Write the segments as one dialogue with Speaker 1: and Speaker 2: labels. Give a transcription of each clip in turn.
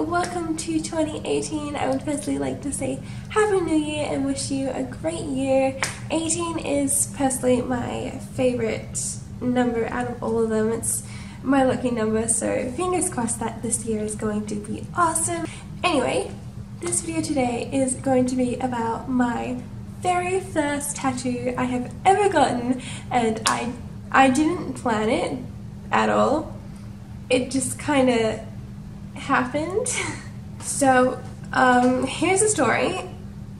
Speaker 1: welcome to 2018. I would firstly like to say Happy New Year and wish you a great year. 18 is personally my favourite number out of all of them. It's my lucky number, so fingers crossed that this year is going to be awesome. Anyway, this video today is going to be about my very first tattoo I have ever gotten, and I didn't plan it at all. It just kind of happened. So here's the story.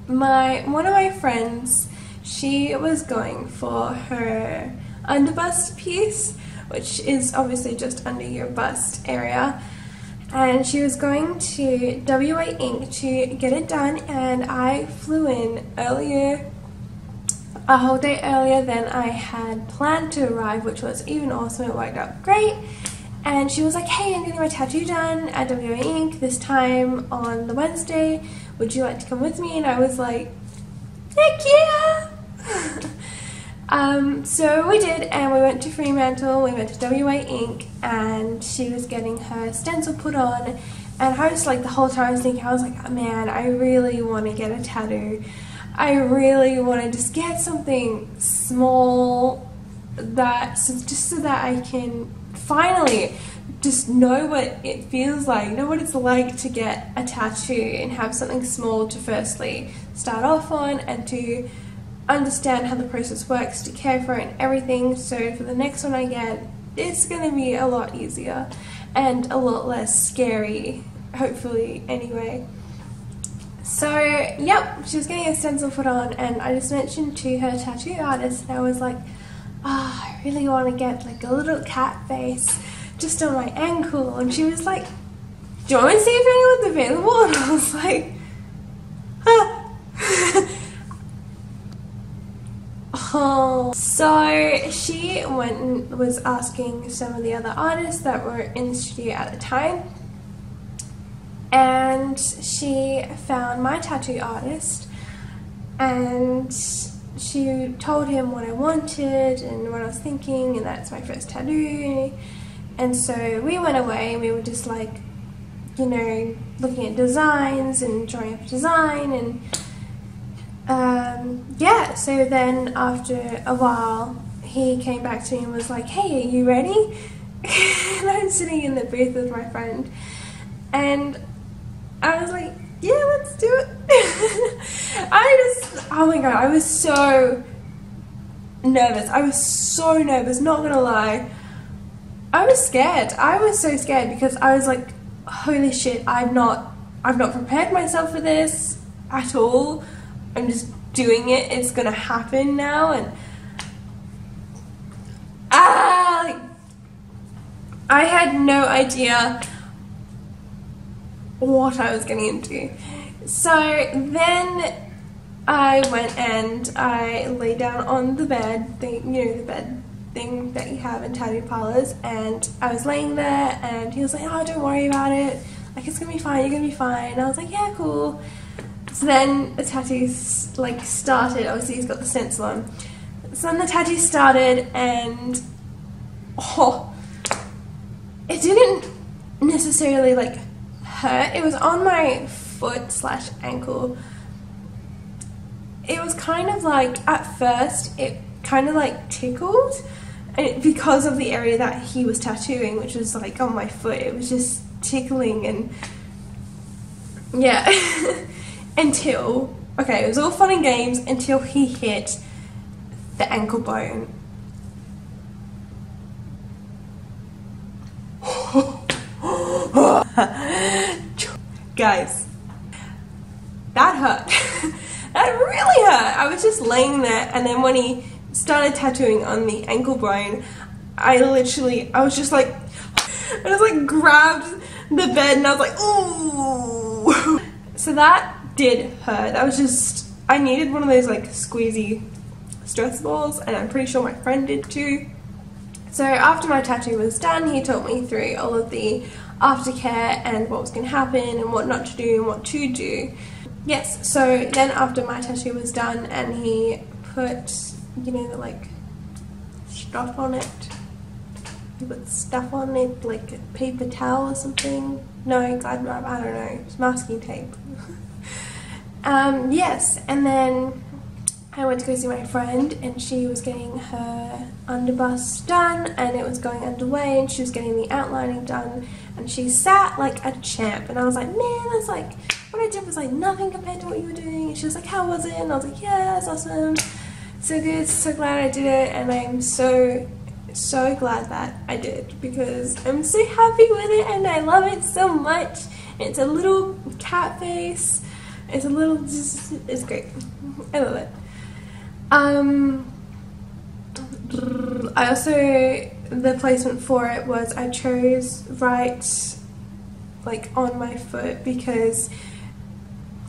Speaker 1: One of my friends, she was going for her underbust piece, which is obviously just under your bust area, and she was going to WA Ink to get it done, and I flew in earlier, a whole day earlier than I had planned to arrive, which was even awesome. It worked out great. And she was like, hey, I'm getting my tattoo done at WA Ink this time on the Wednesday. Would you like to come with me? And I was like, heck yeah! So we did, and we went to Fremantle, we went to WA Ink, and she was getting her stencil put on. And I was like, the whole time I was thinking, I was like, oh, man, I really want to get a tattoo. I really want to just get something small just so that I can finally just know what it feels like, know what it's like to get a tattoo and have something small to firstly start off on and to understand how the process works, to care for it and everything. So for the next one I get, it's going to be a lot easier and a lot less scary, hopefully, anyway. So yep, she was getting a stencil put on, and I just mentioned to her tattoo artist, and I was like, I really want to get like a little cat face just on my ankle. And she was like, do you want me to see if anyone's available? And I was like, oh. So she went and was asking some of the other artists that were in the studio at the time, and she found my tattoo artist, and she told him what I wanted and what I was thinking, and that's my first tattoo. And so we went away, and we were just like, you know, looking at designs and drawing up a design, and yeah, so then after a while he came back to me and was like, hey, are you ready? And I'm sitting in the booth with my friend, and I was like, yeah, let's do it. Oh my god, I was so nervous. I was so nervous, not gonna lie. I was scared. I was so scared because I was like, holy shit, I've not prepared myself for this at all. I'm just doing it. It's gonna happen now, and like, I had no idea what I was getting into. So then I went and I lay down on the bed, you know, the bed thing that you have in tattoo parlors, and I was laying there, and he was like, oh, don't worry about it, like, it's gonna be fine, you're gonna be fine. And I was like, yeah, cool. So then the tattoos like started. Obviously he's got the stencil on. So then the tattoo started, and it didn't necessarily like hurt. It was on my foot/ankle. It was kind of like, at first it kind of like tickled, and because of the area that he was tattooing, which was like on my foot, it was just tickling, and yeah. Until, okay, it was all fun and games until he hit the ankle bone. Guys, that hurt. That really hurt. I was just laying there, and then when he started tattooing on the ankle bone, I was just like, I just like grabbed the bed, and I was like, ooh. So that did hurt. That was just, I needed one of those like squeezy stress balls, and I'm pretty sure my friend did too. So after my tattoo was done, he talked me through all of the aftercare and what was going to happen and what not to do and what to do. Yes, so then after my tattoo was done and he put, you know, the like stuff on it, with stuff on it, like a paper towel or something. No, glad wrap, I don't know, it's masking tape. Yes, and then I went to go see my friend, and she was getting her underbust done, and it was going underway, and she was getting the outlining done, and she sat like a champ, and I was like, man, that's like, what I did was like nothing compared to what you were doing. And she was like, how was it? And I was like, yeah, it's awesome, so good, so glad I did it, and I'm so glad that I did, because I'm so happy with it, and I love it so much. It's a little cat face, it's a little, it's great, I love it. I also, the placement for it was, I chose right like on my foot, because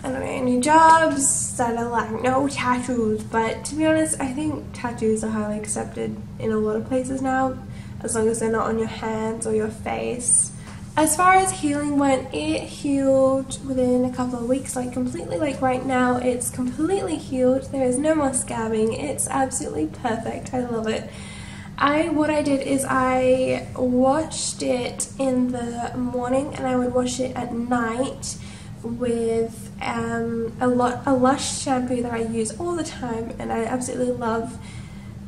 Speaker 1: I don't know, any jobs that are like no tattoos, but to be honest, I think tattoos are highly accepted in a lot of places now, as long as they're not on your hands or your face. As far as healing went, it healed within a couple of weeks, like completely. Like right now it's completely healed, there is no more scabbing, it's absolutely perfect, I love it. What I did is I washed it in the morning, and I would wash it at night with a Lush shampoo that I use all the time and I absolutely love,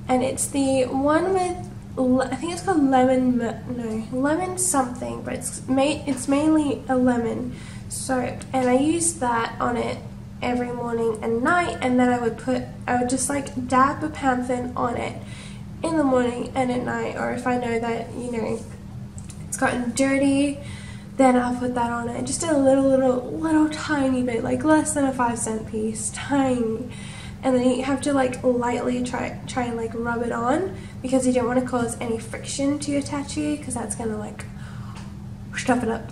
Speaker 1: and it's the one with, I think it's called lemon something, but it's mainly a lemon soap, and I use that on it every morning and night, and then I would just like dab a panthen on it in the morning and at night, or if I know that, you know, it's gotten dirty, then I'll put that on it, just a little tiny bit, like less than a 5-cent piece, tiny. And then you have to like lightly try and like rub it on, because you don't want to cause any friction to your tattoo, because that's gonna like stuff it up.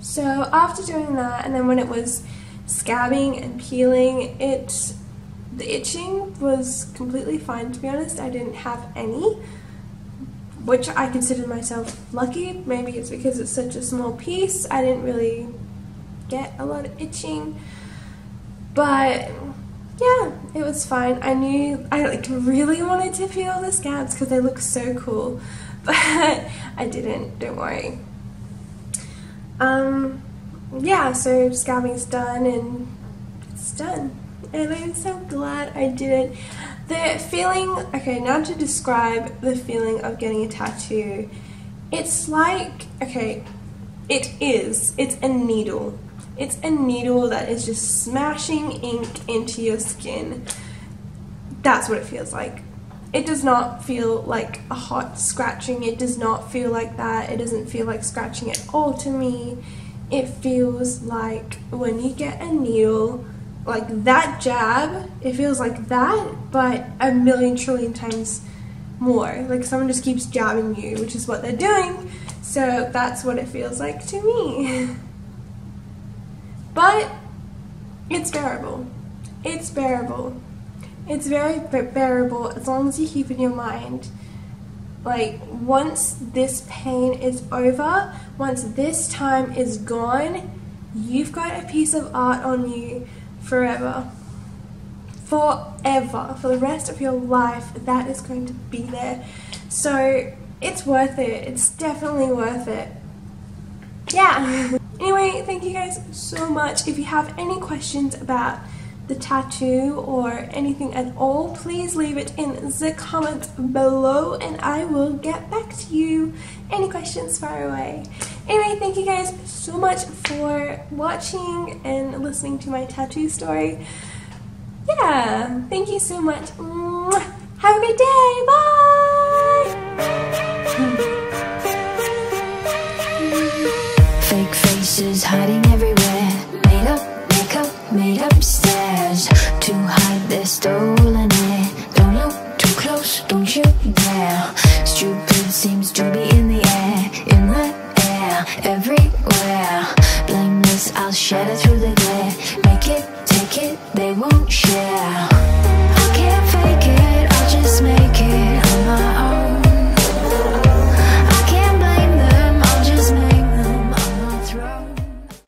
Speaker 1: So after doing that, and then when it was scabbing and peeling, the itching was completely fine, to be honest. I didn't have any, which I consider myself lucky. Maybe it's because it's such a small piece, I didn't really get a lot of itching, but yeah, it was fine. I knew I like really wanted to peel the scabs because they look so cool, but I didn't, don't worry. Yeah, so scabbing's done, and it's done, and I'm so glad I did it. The feeling, okay, now to describe the feeling of getting a tattoo, it's like, okay, it's a needle. It's a needle that is just smashing ink into your skin. That's what it feels like. It does not feel like a hot scratching. It does not feel like that. It doesn't feel like scratching at all to me. It feels like when you get a needle, like that jab, it feels like that, but a million trillion times more. Like someone just keeps jabbing you, which is what they're doing. So that's what it feels like to me. But it's bearable. It's bearable. It's very bearable as long as you keep in your mind, like, once this pain is over, once this time is gone, you've got a piece of art on you forever. Forever. For the rest of your life, that is going to be there. So it's worth it. It's definitely worth it. Yeah. Anyway, thank you guys so much. If you have any questions about the tattoo or anything at all, please leave it in the comments below and I will get back to you. Any questions, fire away. Anyway, thank you guys so much for watching and listening to my tattoo story. Yeah, thank you so much. Have a great day. Bye.
Speaker 2: Fake faces hiding everywhere, made up makeup, made up stares to hide their stolen air. Don't look too close, don't you dare. Stupid seems to be in the air, everywhere. Blameless, I'll shatter through the glare. Make it, take it, they won't share.